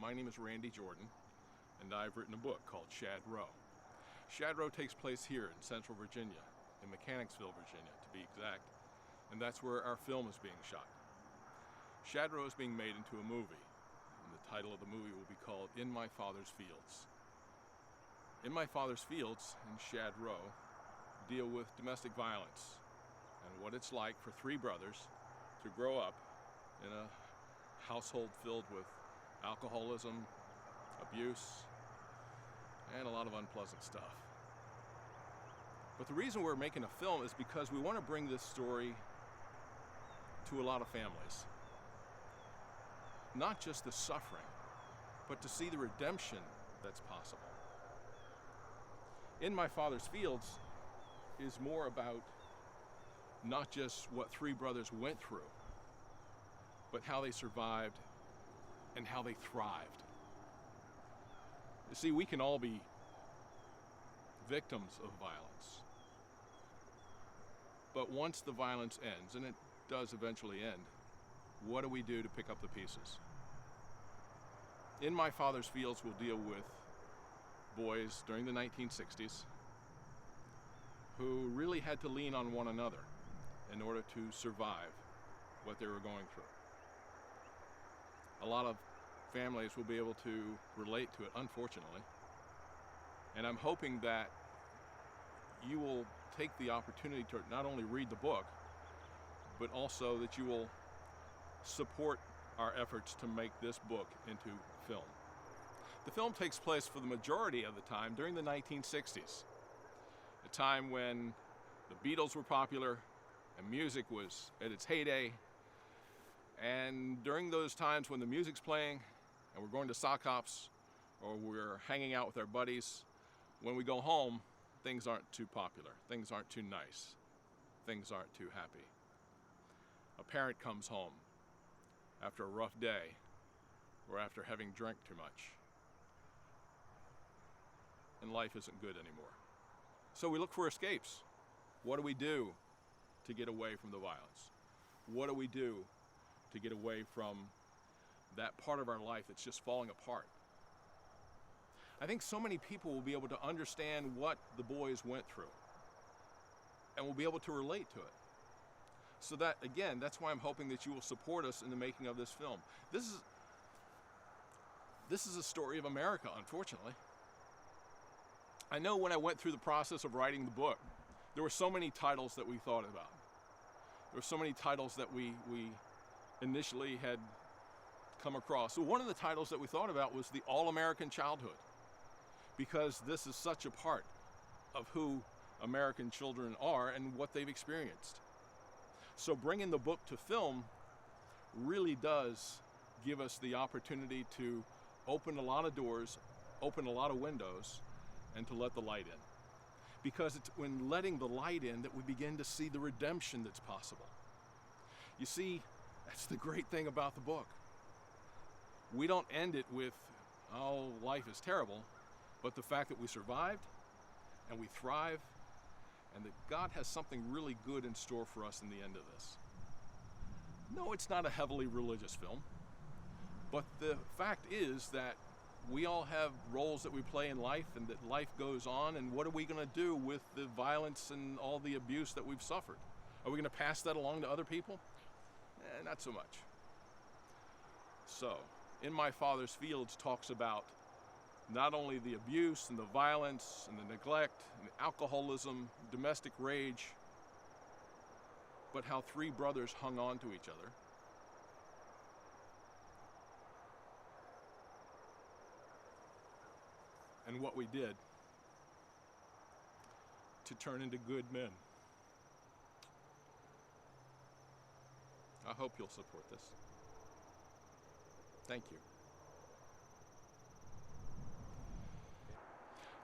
My name is Randy Jordan, and I've written a book called Shad Row. Shad Row takes place here in Central Virginia, in Mechanicsville, Virginia, to be exact, and that's where our film is being shot. Shad Row is being made into a movie, and the title of the movie will be called In My Father's Fields. In My Father's Fields and Shad Row deal with domestic violence and what it's like for three brothers to grow up in a household filled with alcoholism, abuse, and a lot of unpleasant stuff. But the reason we're making a film is because we want to bring this story to a lot of families. Not just the suffering, but to see the redemption that's possible. In My Father's Fields is more about not just what three brothers went through, but how they survived and how they thrived. You see, we can all be victims of violence. But once the violence ends, and it does eventually end, what do we do to pick up the pieces? In My Father's Fields will deal with boys during the 1960s who really had to lean on one another in order to survive what they were going through. A lot of families will be able to relate to it, unfortunately. And I'm hoping that you will take the opportunity to not only read the book, but also that you will support our efforts to make this book into film. The film takes place for the majority of the time during the 1960s, a time when the Beatles were popular and music was at its heyday. And during those times when the music's playing and we're going to sock hops or we're hanging out with our buddies, when we go home, things aren't too popular, things aren't too nice, things aren't too happy. A parent comes home after a rough day or after having drank too much, and life isn't good anymore. So we look for escapes. What do we do to get away from the violence? What do we do to get away from that part of our life that's just falling apart? I think so many people will be able to understand what the boys went through and will be able to relate to it. So that, again, that's why I'm hoping that you will support us in the making of this film. This is a story of America, unfortunately. I know when I went through the process of writing the book, there were so many titles that we thought about. There were so many titles that we initially had come across. So one of the titles that we thought about was The All-American Childhood, because this is such a part of who American children are and what they've experienced. So bringing the book to film really does give us the opportunity to open a lot of doors, open a lot of windows, and to let the light in. Because it's when letting the light in that we begin to see the redemption that's possible. You see, that's the great thing about the book. We don't end it with, oh, life is terrible, but the fact that we survived and we thrive and that God has something really good in store for us in the end of this. No, it's not a heavily religious film, but the fact is that we all have roles that we play in life and that life goes on, and what are we going to do with the violence and all the abuse that we've suffered? Are we going to pass that along to other people? Not so much. So, In My Father's Fields talks about not only the abuse and the violence and the neglect and the alcoholism, domestic rage, but how three brothers hung on to each other. And what we did to turn into good men. I hope you'll support this. Thank you.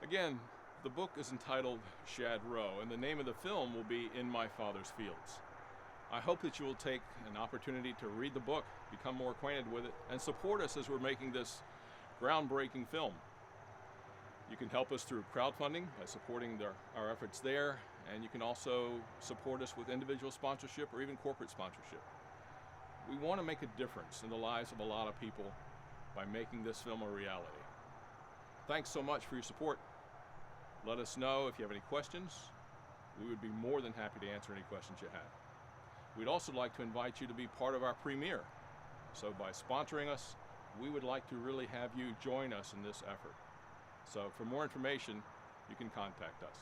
Again, the book is entitled Shad Row, and the name of the film will be In My Father's Fields. I hope that you will take an opportunity to read the book, become more acquainted with it, and support us as we're making this groundbreaking film. You can help us through crowdfunding by supporting our efforts there, and you can also support us with individual sponsorship or even corporate sponsorship. We want to make a difference in the lives of a lot of people by making this film a reality. Thanks so much for your support. Let us know if you have any questions. We would be more than happy to answer any questions you have. We'd also like to invite you to be part of our premiere. So by sponsoring us, we would like to really have you join us in this effort. So for more information, you can contact us.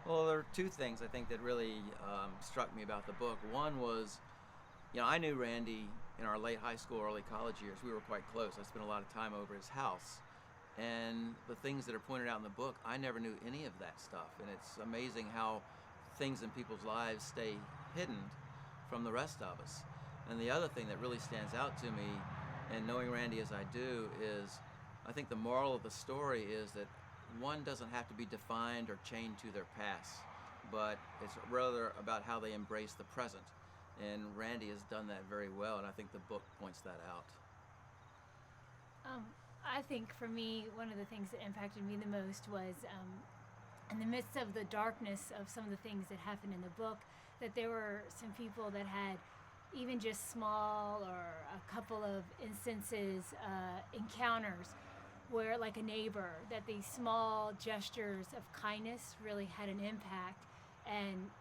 Well, there are two things I think that really struck me about the book. One was, I knew Randy in our late high school, early college years. We were quite close. I spent a lot of time over his house. And the things that are pointed out in the book, I never knew any of that stuff. And it's amazing how things in people's lives stay hidden from the rest of us. And the other thing that really stands out to me, and knowing Randy as I do, is I think the moral of the story is that one doesn't have to be defined or chained to their past, but it's rather about how they embrace the present. And Randy has done that very well, and I think the book points that out. I think for me, one of the things that impacted me the most was in the midst of the darkness of some of the things that happened in the book, that there were some people that had even just small or a couple of instances, encounters where, like a neighbor, that these small gestures of kindness really had an impact and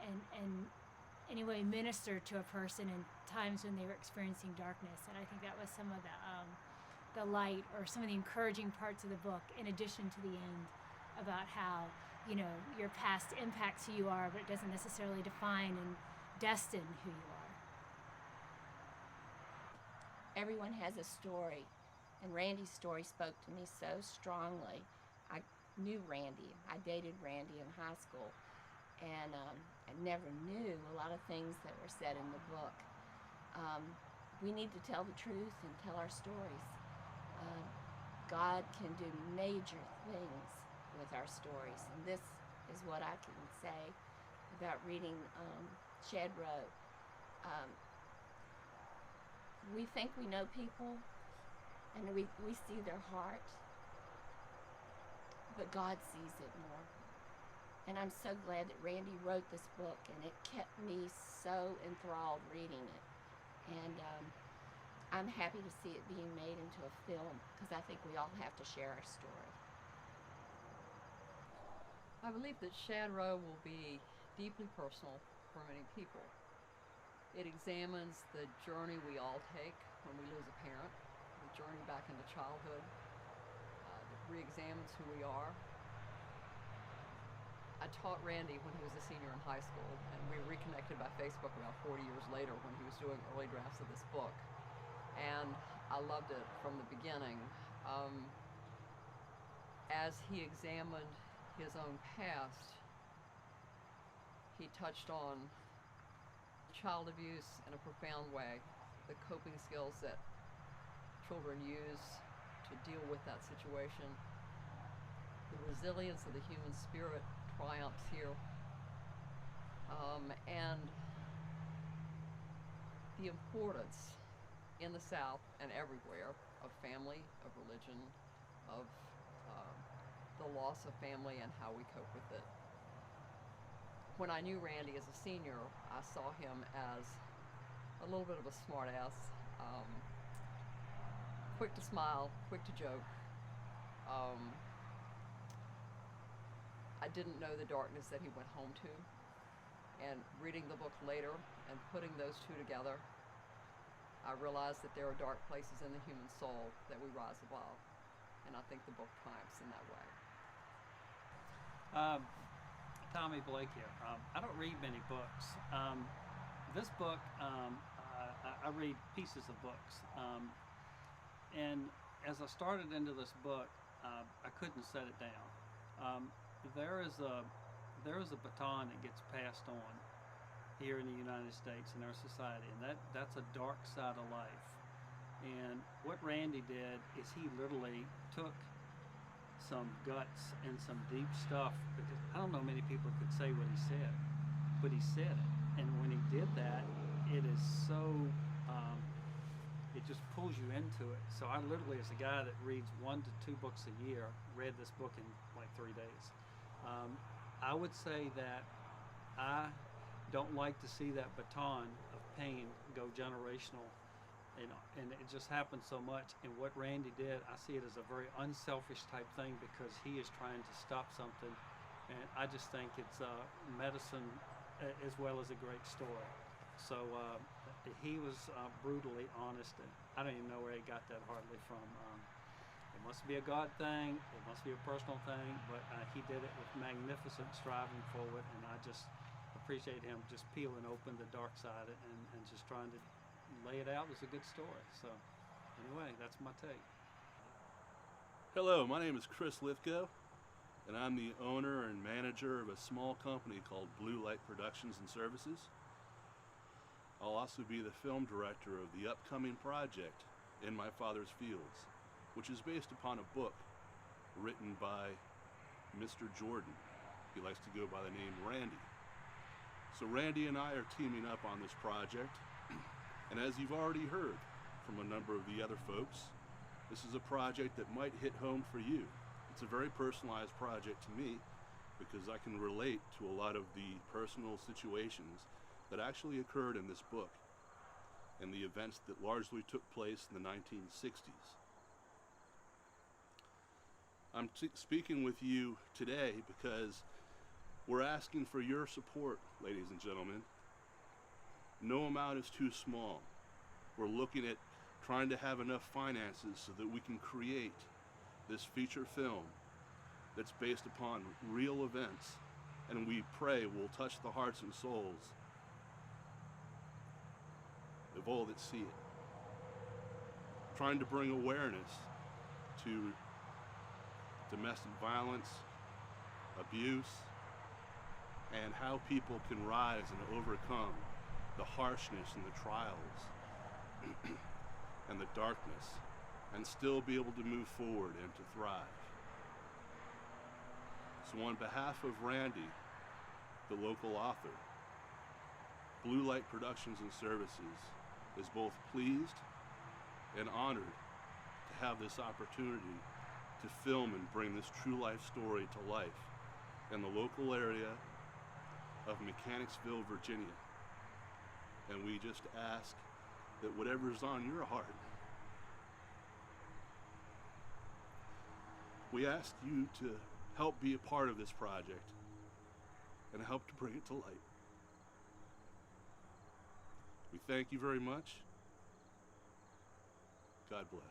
anyway ministered to a person in times when they were experiencing darkness. And I think that was some of the light or some of the encouraging parts of the book, in addition to the end about how, your past impacts who you are, but it doesn't necessarily define and destine who you are. Everyone has a story, and Randy's story spoke to me so strongly. I knew Randy. I dated Randy in high school, and I never knew a lot of things that were said in the book. We need to tell the truth and tell our stories. God can do major things with our stories, and this is what I can say about reading Shed Row. We think we know people, and we see their heart, but God sees it more. And I'm so glad that Randy wrote this book, and it kept me so enthralled reading it. And I'm happy to see it being made into a film, because I think we all have to share our story. I believe that Shed Row will be deeply personal for many people. It examines the journey we all take when we lose a parent, the journey back into childhood. It re-examines who we are. I taught Randy when he was a senior in high school, and we reconnected by Facebook about 40 years later when he was doing early drafts of this book. And I loved it from the beginning. As he examined his own past, he touched on child abuse in a profound way, the coping skills that children use to deal with that situation. The resilience of the human spirit triumphs here. And the importance in the South and everywhere of family, of religion, of the loss of family and how we cope with it. When I knew Randy as a senior, I saw him as a little bit of a smart ass, quick to smile, quick to joke. I didn't know the darkness that he went home to, and reading the book later and putting those two together, I realized that there are dark places in the human soul that we rise above, and I think the book triumphs in that way. Tommy Blake here. I don't read many books. This book, I read pieces of books. And as I started into this book, I couldn't set it down. There is a baton that gets passed on here in the United States in our society, and that's a dark side of life. And what Randy did is he literally took some guts and some deep stuff, because I don't know many people could say what he said, but he said it. And when he did that, it is so, it just pulls pulls you into it. So I literally, as a guy that reads 1 to 2 books a year, read this book in like 3 days. I would say that I don't like to see that baton of pain go generational, and it just happens so much. And what Randy did, I see it as a very unselfish type thing, because he is trying to stop something, and I just think it's medicine as well as a great story. So he was brutally honest, and I don't even know where he got that hardly from. It must be a God thing, it must be a personal thing, but he did it with magnificent striving forward, and I just appreciate him just peeling open the dark side and just trying to lay it out as a good story. So anyway, that's my take. Hello, my name is Chris LYTHGOE, and I'm the owner and manager of a small company called Blue Light Productions and Services. I'll also be the film director of the upcoming project, In My Father's Fields, which is based upon a book written by Mr. Jordan. He likes to go by the name Randy. So Randy and I are teaming up on this project, and as you've already heard from a number of the other folks, this is a project that might hit home for you. It's a very personalized project to me, because I can relate to a lot of the personal situations that actually occurred in this book and the events that largely took place in the 1960s. I'm speaking with you today because we're asking for your support, ladies and gentlemen. No amount is too small. We're looking at trying to have enough finances so that we can create this feature film that's based upon real events, and we pray will touch the hearts and souls of all that see it. Trying to bring awareness to domestic violence, abuse, and how people can rise and overcome the harshness and the trials and the darkness, and still be able to move forward and to thrive. So on behalf of Randy, the local author, Blue Light Productions and Services is both pleased and honored to have this opportunity to film and bring this true life story to life in the local area of Mechanicsville, Virginia. And we just ask that whatever's on your heart, we ask you to help be a part of this project and help to bring it to light. We thank you very much. God bless.